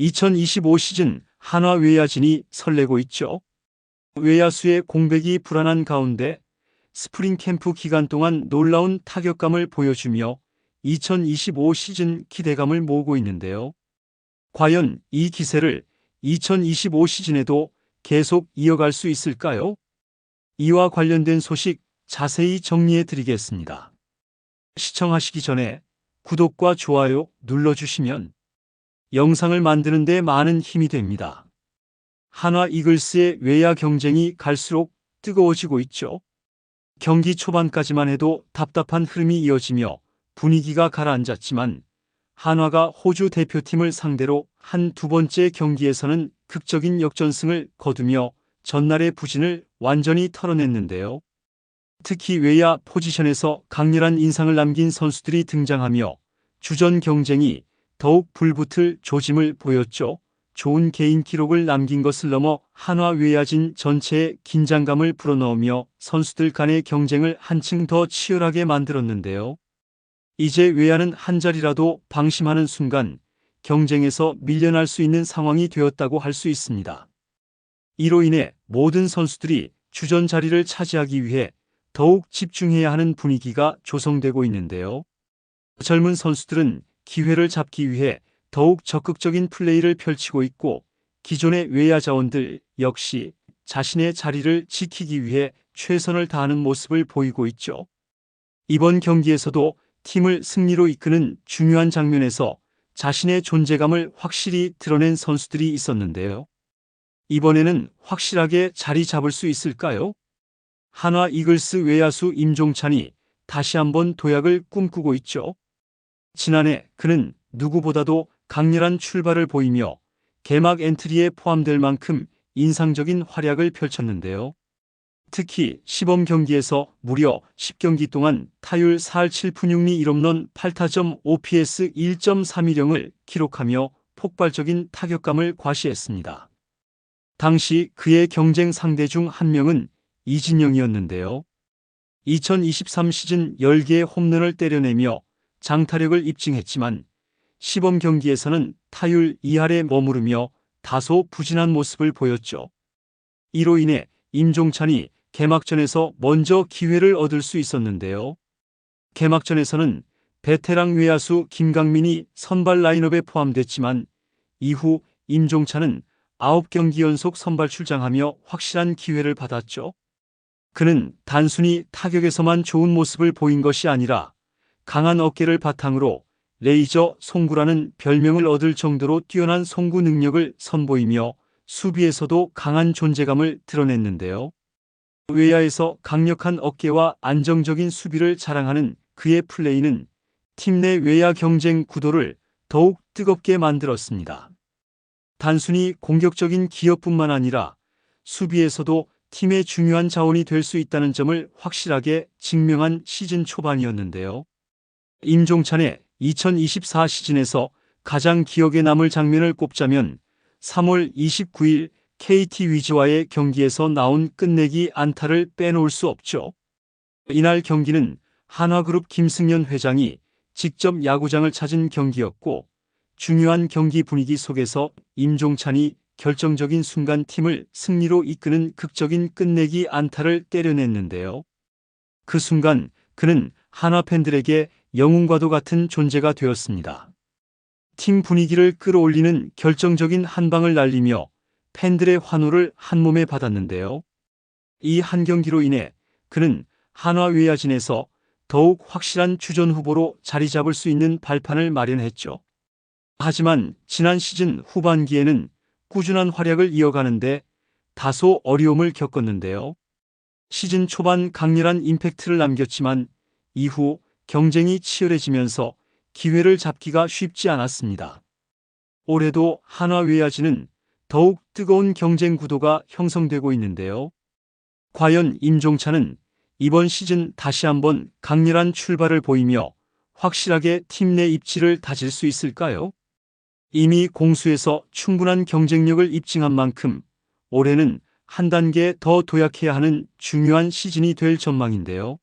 2025 시즌 한화 외야진이 설레고 있죠. 외야수의 공백이 불안한 가운데 스프링 캠프 기간 동안 놀라운 타격감을 보여주며 2025 시즌 기대감을 모으고 있는데요. 과연 이 기세를 2025 시즌에도 계속 이어갈 수 있을까요? 이와 관련된 소식 자세히 정리해 드리겠습니다. 시청하시기 전에 구독과 좋아요 눌러주시면 영상을 만드는 데 많은 힘이 됩니다. 한화 이글스의 외야 경쟁이 갈수록 뜨거워지고 있죠. 경기 초반까지만 해도 답답한 흐름이 이어지며 분위기가 가라앉았지만 한화가 호주 대표팀을 상대로 한 두 번째 경기에서는 극적인 역전승을 거두며 전날의 부진을 완전히 털어냈는데요. 특히 외야 포지션에서 강렬한 인상을 남긴 선수들이 등장하며 주전 경쟁이 더욱 불붙을 조짐을 보였죠. 좋은 개인 기록을 남긴 것을 넘어 한화 외야진 전체의 긴장감을 불어넣으며 선수들 간의 경쟁을 한층 더 치열하게 만들었는데요. 이제 외야는 한 자리라도 방심하는 순간 경쟁에서 밀려날 수 있는 상황이 되었다고 할 수 있습니다. 이로 인해 모든 선수들이 주전 자리를 차지하기 위해 더욱 집중해야 하는 분위기가 조성되고 있는데요. 젊은 선수들은 기회를 잡기 위해 더욱 적극적인 플레이를 펼치고 있고 기존의 외야 자원들 역시 자신의 자리를 지키기 위해 최선을 다하는 모습을 보이고 있죠. 이번 경기에서도 팀을 승리로 이끄는 중요한 장면에서 자신의 존재감을 확실히 드러낸 선수들이 있었는데요. 이번에는 확실하게 자리 잡을 수 있을까요? 한화 이글스 외야수 임종찬이 다시 한번 도약을 꿈꾸고 있죠. 지난해 그는 누구보다도 강렬한 출발을 보이며 개막 엔트리에 포함될 만큼 인상적인 활약을 펼쳤는데요. 특히 시범 경기에서 무려 10경기 동안 타율 4할 7푼 6리 1홈런 8타점 OPS 1.310을 기록하며 폭발적인 타격감을 과시했습니다. 당시 그의 경쟁 상대 중 한 명은 이진영이었는데요. 2023 시즌 10개의 홈런을 때려내며 장타력을 입증했지만 시범 경기에서는 타율 2할에 머무르며 다소 부진한 모습을 보였죠. 이로 인해 임종찬이 개막전에서 먼저 기회를 얻을 수 있었는데요. 개막전에서는 베테랑 외야수 김강민이 선발 라인업에 포함됐지만 이후 임종찬은 9경기 연속 선발 출장하며 확실한 기회를 받았죠. 그는 단순히 타격에서만 좋은 모습을 보인 것이 아니라 강한 어깨를 바탕으로 레이저 송구라는 별명을 얻을 정도로 뛰어난 송구 능력을 선보이며 수비에서도 강한 존재감을 드러냈는데요. 외야에서 강력한 어깨와 안정적인 수비를 자랑하는 그의 플레이는 팀 내 외야 경쟁 구도를 더욱 뜨겁게 만들었습니다. 단순히 공격적인 기여뿐만 아니라 수비에서도 팀의 중요한 자원이 될 수 있다는 점을 확실하게 증명한 시즌 초반이었는데요. 임종찬의 2024 시즌에서 가장 기억에 남을 장면을 꼽자면 3월 29일 KT 위즈와의 경기에서 나온 끝내기 안타를 빼놓을 수 없죠. 이날 경기는 한화그룹 김승연 회장이 직접 야구장을 찾은 경기였고 중요한 경기 분위기 속에서 임종찬이 결정적인 순간 팀을 승리로 이끄는 극적인 끝내기 안타를 때려냈는데요. 그 순간 그는 한화 팬들에게 영웅과도 같은 존재가 되었습니다. 팀 분위기를 끌어올리는 결정적인 한 방을 날리며 팬들의 환호를 한몸에 받았는데요. 이 한 경기로 인해 그는 한화 외야진에서 더욱 확실한 주전 후보로 자리 잡을 수 있는 발판을 마련했죠. 하지만 지난 시즌 후반기에는 꾸준한 활약을 이어가는데 다소 어려움을 겪었는데요. 시즌 초반 강렬한 임팩트를 남겼지만 이후 경쟁이 치열해지면서 기회를 잡기가 쉽지 않았습니다. 올해도 한화 외야진은 더욱 뜨거운 경쟁 구도가 형성되고 있는데요. 과연 임종찬은 이번 시즌 다시 한번 강렬한 출발을 보이며 확실하게 팀 내 입지를 다질 수 있을까요? 이미 공수에서 충분한 경쟁력을 입증한 만큼 올해는 한 단계 더 도약해야 하는 중요한 시즌이 될 전망인데요.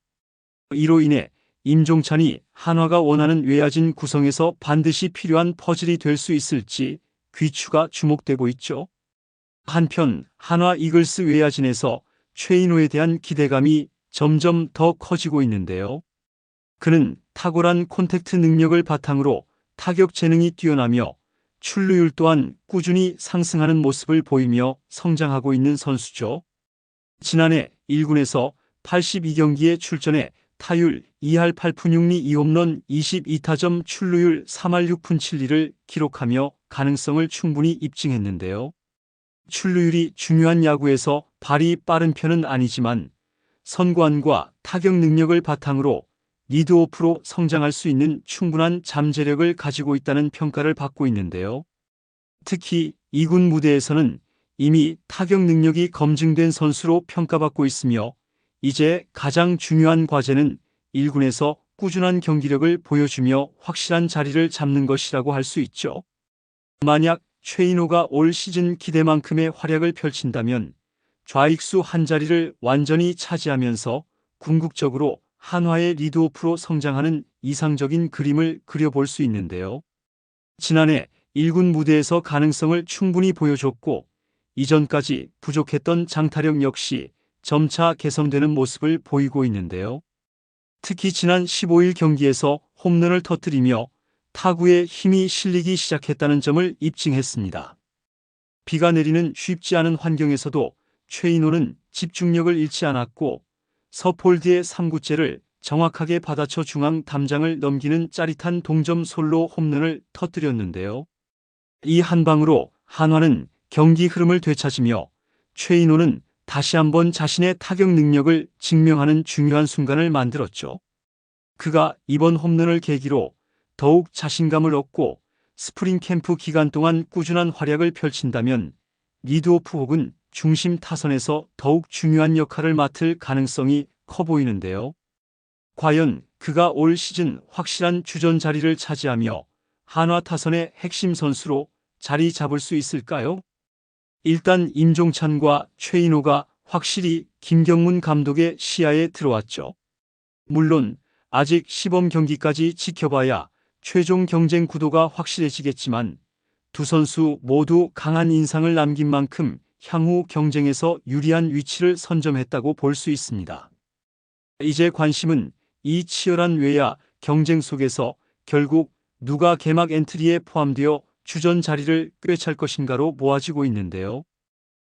이로 인해 임종찬이 한화가 원하는 외야진 구성에서 반드시 필요한 퍼즐이 될 수 있을지 귀추가 주목되고 있죠. 한편 한화 이글스 외야진에서 최인호에 대한 기대감이 점점 더 커지고 있는데요. 그는 탁월한 콘택트 능력을 바탕으로 타격 재능이 뛰어나며 출루율 또한 꾸준히 상승하는 모습을 보이며 성장하고 있는 선수죠. 지난해 1군에서 82경기에 출전해 타율 2할 8푼 6리 2홈런 22타점 출루율 3할 6푼 7리를 기록하며 가능성을 충분히 입증했는데요. 출루율이 중요한 야구에서 발이 빠른 편은 아니지만 선구안과 타격 능력을 바탕으로 리드오프로 성장할 수 있는 충분한 잠재력을 가지고 있다는 평가를 받고 있는데요. 특히 2군 무대에서는 이미 타격 능력이 검증된 선수로 평가받고 있으며 이제 가장 중요한 과제는 1군에서 꾸준한 경기력을 보여주며 확실한 자리를 잡는 것이라고 할 수 있죠. 만약 최인호가 올 시즌 기대만큼의 활약을 펼친다면 좌익수 한 자리를 완전히 차지하면서 궁극적으로 한화의 리드오프로 성장하는 이상적인 그림을 그려볼 수 있는데요. 지난해 1군 무대에서 가능성을 충분히 보여줬고 이전까지 부족했던 장타력 역시 점차 개선되는 모습을 보이고 있는데요. 특히 지난 15일 경기에서 홈런을 터뜨리며 타구에 힘이 실리기 시작했다는 점을 입증했습니다. 비가 내리는 쉽지 않은 환경에서도 최인호는 집중력을 잃지 않았고 서폴드의 3구째를 정확하게 받아쳐 중앙 담장을 넘기는 짜릿한 동점 솔로 홈런을 터뜨렸는데요. 이 한 방으로 한화는 경기 흐름을 되찾으며 최인호는 다시 한번 자신의 타격 능력을 증명하는 중요한 순간을 만들었죠. 그가 이번 홈런을 계기로 더욱 자신감을 얻고 스프링 캠프 기간 동안 꾸준한 활약을 펼친다면 리드오프 혹은 중심 타선에서 더욱 중요한 역할을 맡을 가능성이 커 보이는데요. 과연 그가 올 시즌 확실한 주전 자리를 차지하며 한화 타선의 핵심 선수로 자리 잡을 수 있을까요? 일단 임종찬과 최인호가 확실히 김경문 감독의 시야에 들어왔죠. 물론 아직 시범 경기까지 지켜봐야 최종 경쟁 구도가 확실해지겠지만 두 선수 모두 강한 인상을 남긴 만큼 향후 경쟁에서 유리한 위치를 선점했다고 볼 수 있습니다. 이제 관심은 이 치열한 외야 경쟁 속에서 결국 누가 개막 엔트리에 포함되어 주전 자리를 꿰찰 것인가로 모아지고 있는데요.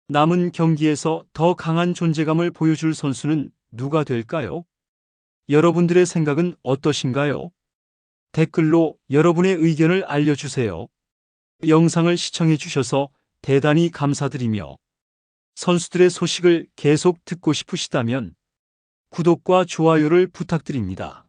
남은 경기에서 더 강한 존재감을 보여줄 선수는 누가 될까요? 여러분들의 생각은 어떠신가요? 댓글로 여러분의 의견을 알려주세요. 영상을 시청해 주셔서 대단히 감사드리며 선수들의 소식을 계속 듣고 싶으시다면 구독과 좋아요를 부탁드립니다.